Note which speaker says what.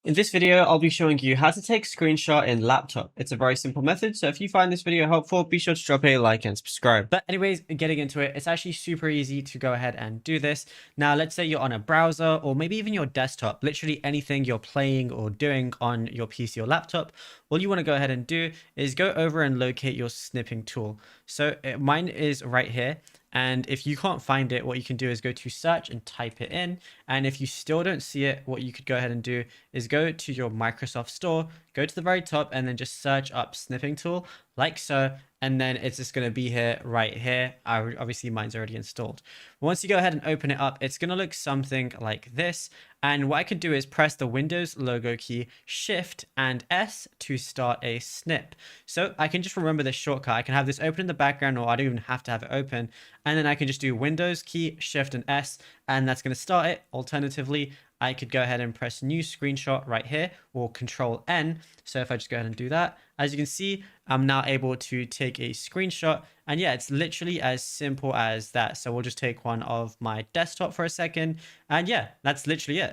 Speaker 1: In this video, I'll be showing you how to take screenshot in laptop. It's a very simple method, so if you find this video helpful, be sure to drop a like and subscribe. But anyways, getting into it, it's actually super easy to go ahead and do this. Now, let's say you're on a browser or maybe even your desktop, literally anything you're playing or doing on your PC or laptop. All you want to go ahead and do is go over and locate your snipping tool. So mine is right here. And if you can't find it, what you can do is go to search and type it in. And if you still don't see it, what you could go ahead and do is go to your Microsoft Store, go to the very top, and then just search up snipping tool like so. And then it's just going to be here, right here. Obviously, mine's already installed. Once you go ahead and open it up, it's going to look something like this. And what I could do is press the Windows logo key, Shift and S to start a snip. So I can just remember this shortcut. I can have this open in the background, or I don't even have to have it open. And then I can just do Windows key, Shift and S, and that's going to start it. Alternatively, I could go ahead and press new screenshot right here, or Control N. So if I just go ahead and do that, as you can see, I'm now able to take a screenshot. And yeah, it's literally as simple as that. So we'll just take one of my desktop for a second. And yeah, that's literally it.